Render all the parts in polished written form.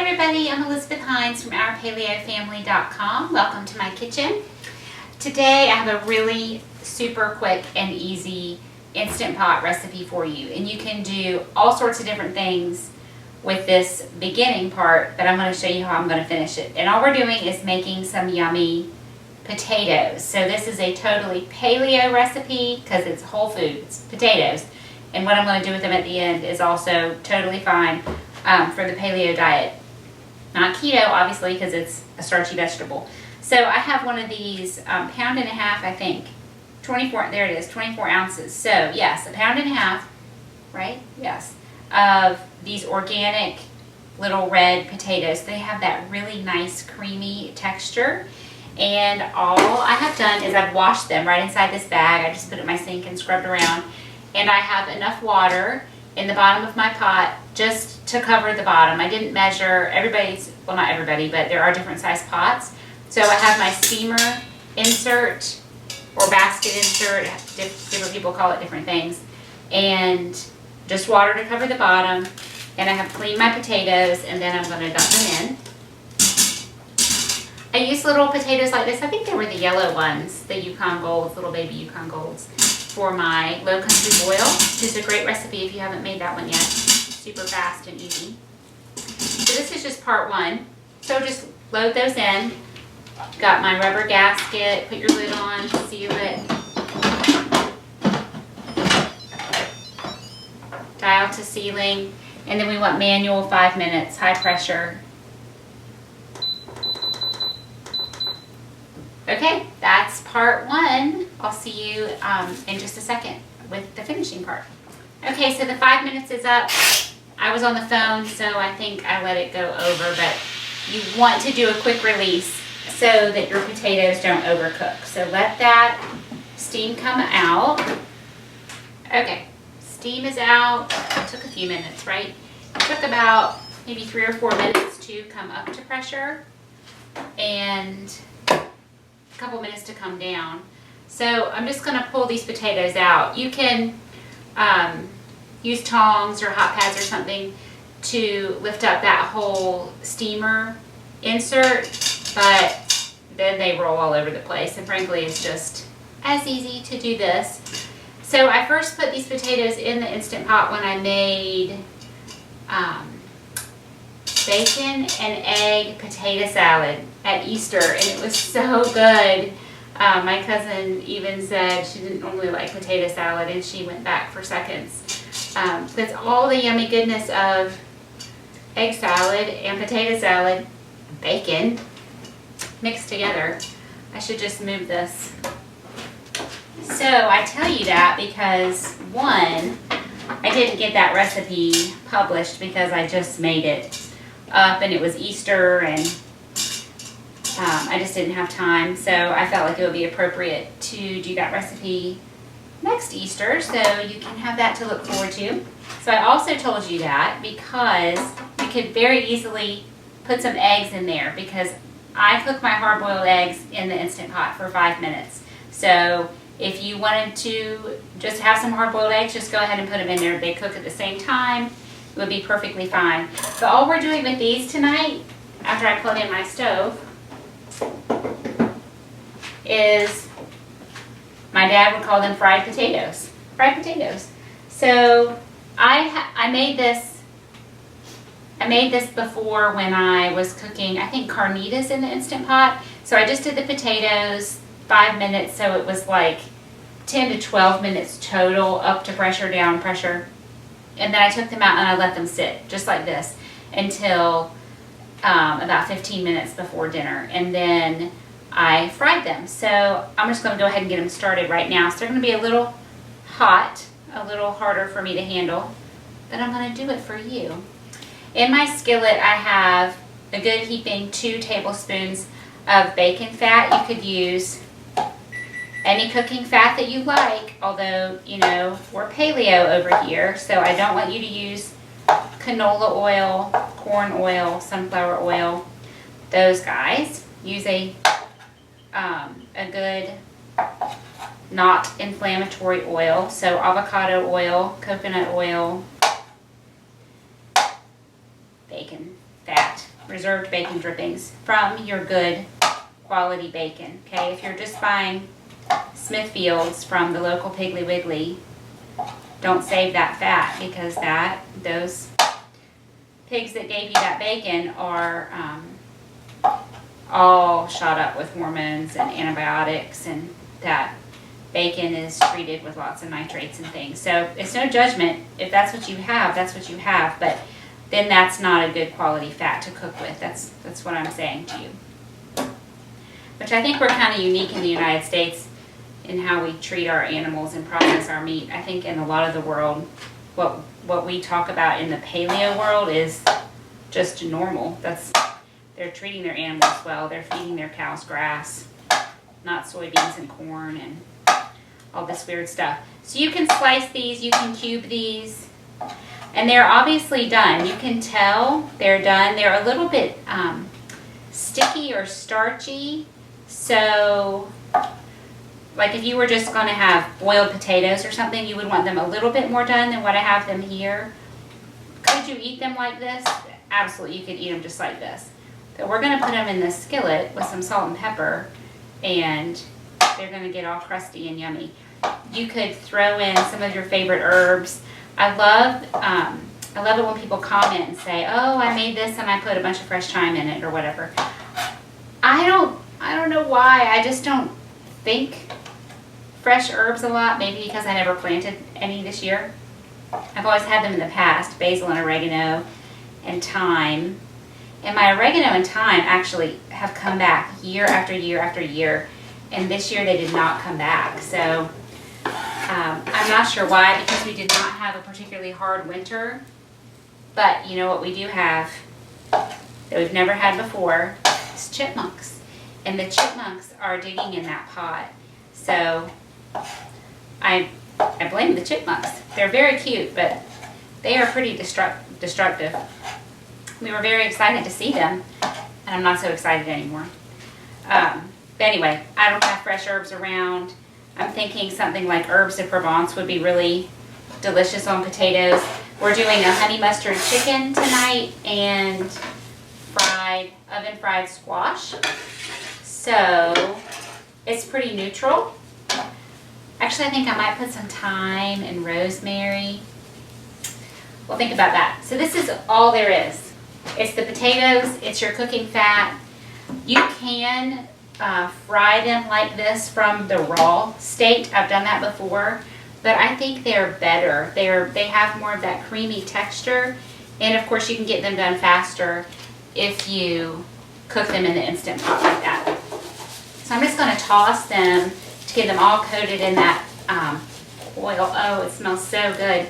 everybody, I'm Elizabeth Hines from OurPaleoFamily.com. Welcome to my kitchen. Today I have a really super quick and easy Instant Pot recipe for you. And you can do all sorts of different things with this beginning part, but I'm going to show you how I'm going to finish it. And all we're doing is making some yummy potatoes. So this is a totally paleo recipe because it's whole foods, potatoes. And what I'm going to do with them at the end is also totally fine for the paleo diet. Not keto, obviously, because it's a starchy vegetable. So I have one of these pound and a half, I think, 24, there it is, 24 ounces. So yes, a pound and a half, right? Yes, of these organic little red potatoes. They have that really nice creamy texture. And all I have done is I've washed them right inside this bag. I just put it in my sink and scrubbed around. And I have enough water in the bottom of my pot just to cover the bottom. I didn't measure everybody's, well, not everybody, but there are different size pots. So I have my steamer insert or basket insert, different people call it different things, and just water to cover the bottom. And I have cleaned my potatoes, and then I'm going to dump them in. I use little potatoes like this. I think they were the yellow ones, the Yukon Golds, little baby Yukon Golds, for my low country boil. This is a great recipe if you haven't made that one yet. Super fast and easy. So this is just part one. So just load those in. Got my rubber gasket. Put your lid on, seal it. Dial to sealing. And then we want manual 5 minutes, high pressure. Okay, that's part one. I'll see you in just a second with the finishing part. Okay, so the 5 minutes is up. I was on the phone, so I think I let it go over, but you want to do a quick release so that your potatoes don't overcook. So let that steam come out. Okay, steam is out. It took a few minutes, right? It took about maybe 3 or 4 minutes to come up to pressure and a couple minutes to come down. So I'm just going to pull these potatoes out. You can use tongs or hot pads or something to lift up that whole steamer insert, but then they roll all over the place, and frankly it's just as easy to do this. So I first put these potatoes in the Instant Pot when I made bacon and egg potato salad at Easter, and it was so good. My cousin even said she didn't normally like potato salad, and she went back for seconds. That's all the yummy goodness of egg salad and potato salad, bacon, mixed together. I should just move this. So I tell you that because, one, I didn't get that recipe published because I just made it up and it was Easter, and I just didn't have time, so I felt like it would be appropriate to do that recipe next Easter, so you can have that to look forward to. So I also told you that because you could very easily put some eggs in there, because I cook my hard-boiled eggs in the Instant Pot for 5 minutes. So if you wanted to just have some hard-boiled eggs, just go ahead and put them in there. They cook at the same time. It would be perfectly fine. But all we're doing with these tonight, after I plug in my stove, is, my dad would call them fried potatoes. Fried potatoes. So I made this before when I was cooking, I think, carnitas in the Instant Pot. So I just did the potatoes, 5 minutes, so it was like 10 to 12 minutes total, up to pressure, down pressure. And then I took them out and I let them sit, just like this, until about 15 minutes before dinner. And then I fried them. So I'm just going to go ahead and get them started right now. So they're going to be a little hot, a little harder for me to handle, but I'm going to do it for you. In my skillet, I have a good heaping 2 tablespoons of bacon fat. You could use any cooking fat that you like, although, you know, we're paleo over here, so I don't want you to use canola oil, corn oil, sunflower oil, those guys. Use a good not inflammatory oil, so avocado oil, coconut oil, bacon fat. reserved bacon drippings from your good quality bacon. Okay, if you're just buying Smithfield's from the local Piggly Wiggly, don't save that fat, because those pigs that gave you that bacon are all shot up with hormones and antibiotics, and that bacon is treated with lots of nitrates and things. So it's no judgment. If that's what you have, that's what you have. But then that's not a good quality fat to cook with. That's what I'm saying to you. Which I think we're kind of unique in the United States in how we treat our animals and process our meat. I think in a lot of the world, what we talk about in the paleo world is just normal. They're treating their animals well. They're feeding their cows grass, not soybeans and corn and all this weird stuff. So you can slice these, you can cube these, and they're obviously done. You can tell they're done. They're a little bit sticky or starchy. So like if you were just going to have boiled potatoes or something, you would want them a little bit more done than what I have them here. Could you eat them like this? Absolutely, you could eat them just like this. But we're going to put them in the skillet with some salt and pepper, and they're going to get all crusty and yummy. You could throw in some of your favorite herbs. I love it when people comment and say, "Oh, I made this and I put a bunch of fresh thyme in it," or whatever. I don't know why. I just don't think fresh herbs a lot. Maybe because I never planted any this year. I've always had them in the past: basil and oregano and thyme. And my oregano and thyme actually have come back year after year after year. And this year they did not come back. So I'm not sure why, because we did not have a particularly hard winter. But you know what we do have that we've never had before is chipmunks. And the chipmunks are digging in that pot. So I blame the chipmunks. They're very cute, but they are pretty destructive. We were very excited to see them, and I'm not so excited anymore. But anyway, I don't have fresh herbs around. I'm thinking something like herbes de Provence would be really delicious on potatoes. We're doing a honey mustard chicken tonight and oven fried squash. So it's pretty neutral. Actually, I think I might put some thyme and rosemary. Well, think about that. So this is all there is. It's the potatoes, it's your cooking fat. You can fry them like this from the raw state. I've done that before, but I think they're better. They have more of that creamy texture, and of course you can get them done faster if you cook them in the Instant Pot like that. So I'm just going to toss them to get them all coated in that oil. Oh, it smells so good.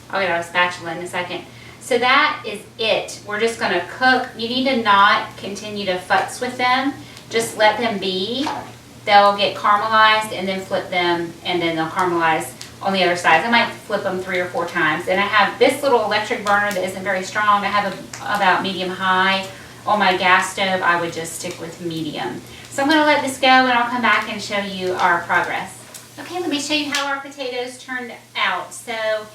I'll get out a spatula in a second. So that is it. We're just going to cook. You need to not continue to futz with them. Just let them be. They'll get caramelized, and then flip them, and then they'll caramelize on the other side. I might flip them 3 or 4 times. And I have this little electric burner that isn't very strong. I have about medium-high. On my gas stove, I would just stick with medium. So I'm going to let this go, and I'll come back and show you our progress. Okay, let me show you how our potatoes turned out. So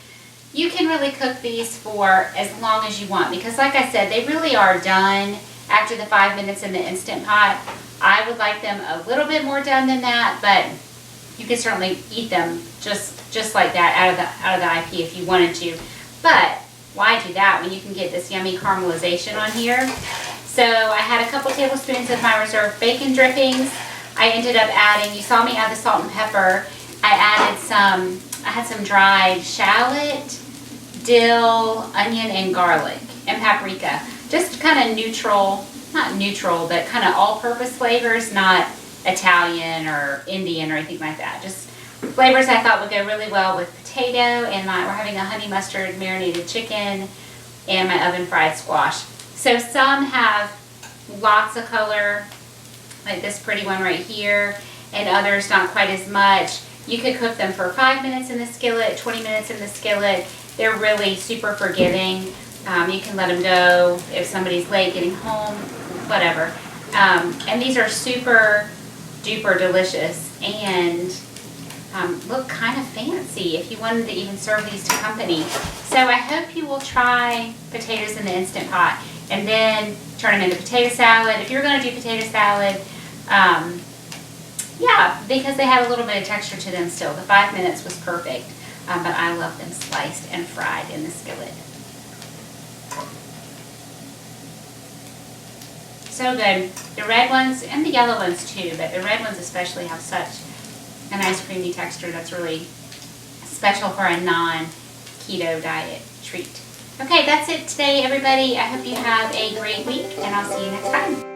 you can really cook these for as long as you want, because like I said, they really are done after the 5 minutes in the Instant Pot. I would like them a little bit more done than that, but you can certainly eat them just like that out of the IP if you wanted to. But why do that when you can get this yummy caramelization on here? So I had a couple tablespoons of my reserved bacon drippings. I ended up adding, you saw me add the salt and pepper. I had some dried shallot, dill, onion, and garlic, and paprika. Just kind of neutral, not neutral, but kind of all-purpose flavors, not Italian or Indian or anything like that. Just flavors I thought would go really well with potato, and we're having a honey mustard marinated chicken and my oven fried squash. So some have lots of color, like this pretty one right here, and others not quite as much. You could cook them for 5 minutes in the skillet, 20 minutes in the skillet. They're really super forgiving. You can let them go if somebody's late getting home, whatever. And these are super duper delicious, and look kind of fancy if you wanted to even serve these to company. So I hope you will try potatoes in the Instant Pot and then turn them into potato salad. If you're going to do potato salad, yeah, because they had a little bit of texture to them still. The 5 minutes was perfect, but I love them sliced and fried in the skillet. So good. The red ones and the yellow ones too, but the red ones especially have such a nice creamy texture that's really special for a non-keto diet treat. Okay, that's it today, everybody. I hope you have a great week, and I'll see you next time.